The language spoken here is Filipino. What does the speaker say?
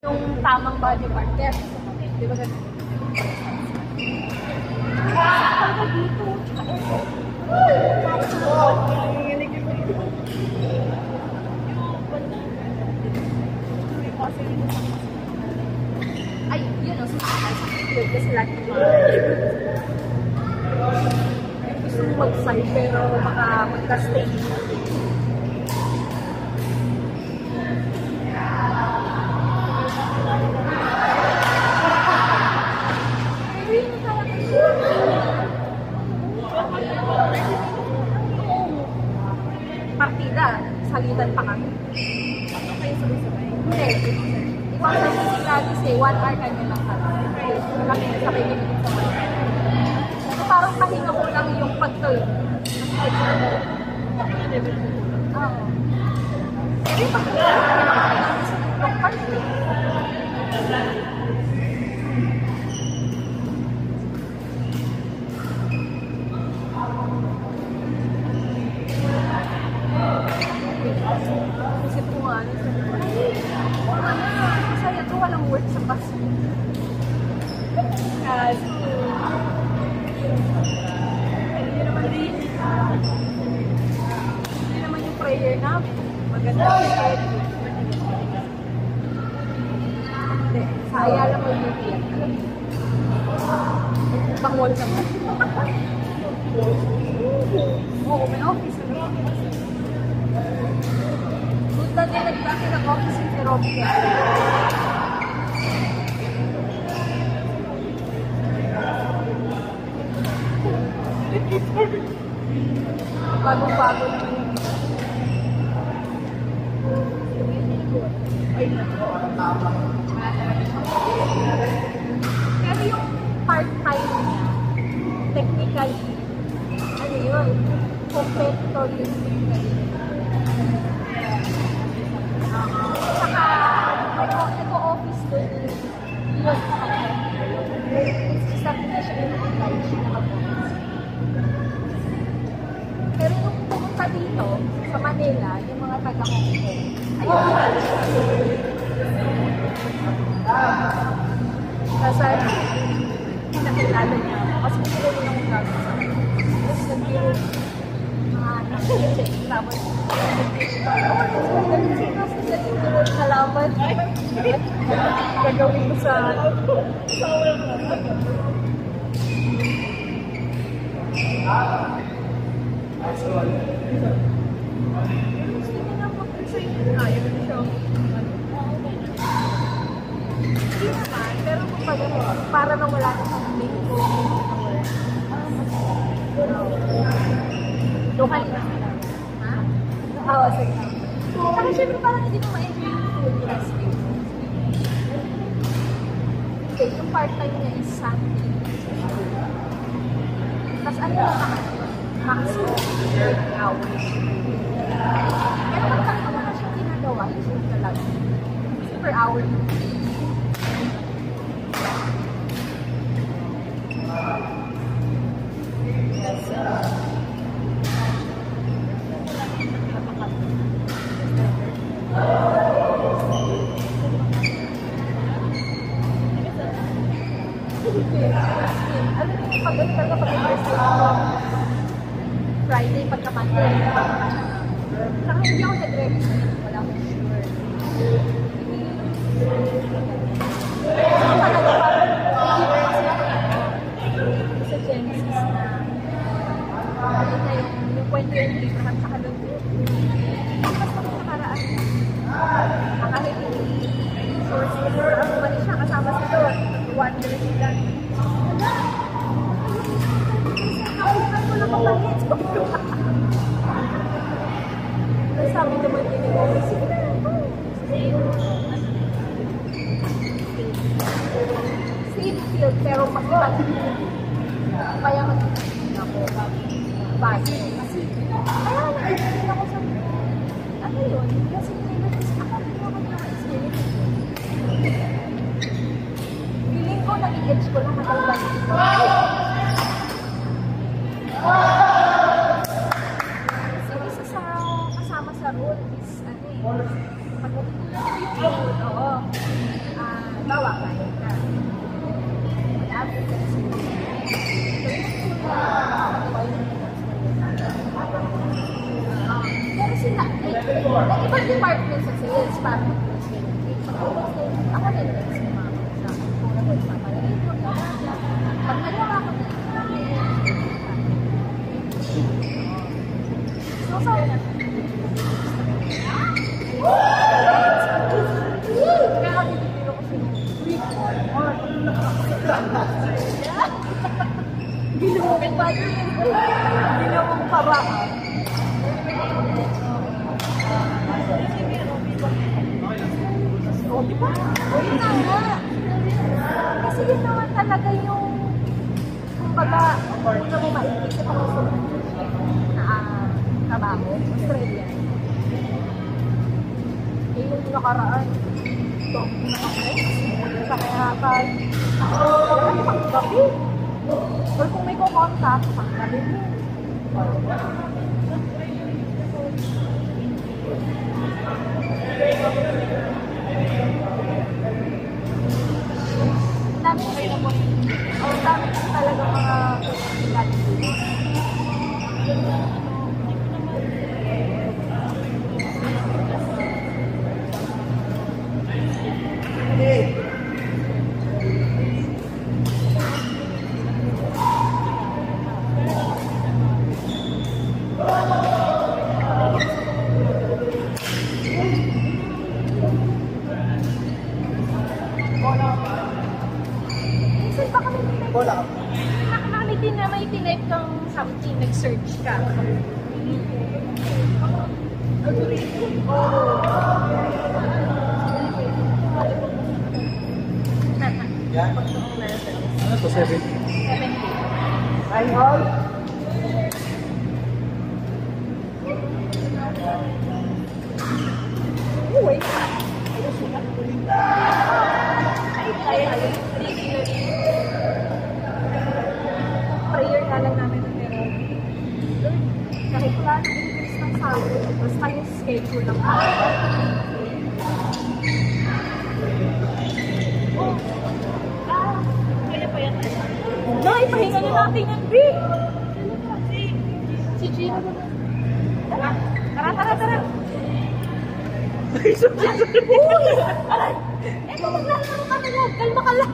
Yung tamang body part. Kaya, di ba ganun? Saka dito, tsaka ito. Ay, yun o, kasi lagi gusto mo mag-side pero baka magka-stay. Partida, salitan pa kami. Okay, sabay-sabay. Hindi. Ibang naging lagi say, 1 hour kami lang kami. Kami sabay kami sa 1 hour. So parang pahinga ko lang yung pag-turn. Oo. Pero yung pag-turn, yung pag-turn. Isip ko nga, masaya to, walang work sa bus. Kasi, hindi naman yung prayer namin. Maganda yung schedule. Hindi, saya lang yung meeting. Pang-wall naman. Oo, may office. Good na din nagdaki ng office si Robby. Bago-bago naman yun. Pero yung part-time niya, technically, ano yun, competitor yun. Saka, nag-o-office doon yun. Sabi na siya yung nag-office. Pero nung pumunta dito, sa Manila, yung mga taga-Hong Kong, ayun. Kasi, nakilala niya ako. Kasi hindi ko lang kung gagawin sa akin. Tapos nag-biro, tapos, kalaban. Gagawin ko sa gusto niya na mag-resign na ayaw na siya. Hindi naman, pero kumbaga para na wala na siyang main ko. Local na sila. Ha? Oo, sige. Saka syempre parang hindi mo ma-enjoy yung food wrestling. Okay, yung part-time niya is Sunday. Tapos ano lang naman, maximum 30 hours. Pero pagkakita mo na siyang ginagawa, yung sunod talaga. Kasi per hour yun. Ano yung pag-ano talaga pag-Thursday Friday pagka-Monday. Saka hindi ako nag-register. Wala akong sure. Ako talaga parang sa Genesis na ayun na yung kwento yung librahan sa kalong. Basta ko sa karaan. Kahit source ako mali siya kasama sa doon. 1 year sila. Nakaupan ko lang mapangit. Sabi naman din yung office. Same field pero mas ibang. Kaya mag-ibig ako. Base. Kasi kaya nag-ibig ako sa ano yun? Kasi ako na-experience. Feeling ko nag-i-edge ko lang matalaban dito. Kasi isa sa kasama sa role is ano eh. Pag yung role, oo. parang ako din next sumama sa akin. Kung ako ipapalagay ko, pag nagawa ko na, so, kaya kami dito ko week or ginawang pa yun. Ginawang paraan. O, di ba? Yun na nga. Kasi yun naman talaga yung kumbaga, una mo maikita pa gusto na trabaho. Australia. Eh, yung nakaraan, ito, sa kayakan, wala pang gabi. Or kung may kukontak, pang gabi mo. Dami kayo mo rin. Ang dami talaga mga galing dito. Bola. Nakakalitin na may tinype kang something, nag-search ka. Yan. Ano to, 70? 70. Ay, all. Uy! Prayer na lang namin ng meron. Kahit wala na increase ng salary, basta yung schedule ng araw. Kaya pa yan. No, ipahinga na natin yan, B! Si Gino. Tara, tara, tara! Uy! Aray! Eto, maglalaro ka na yan. Kalma ka lang.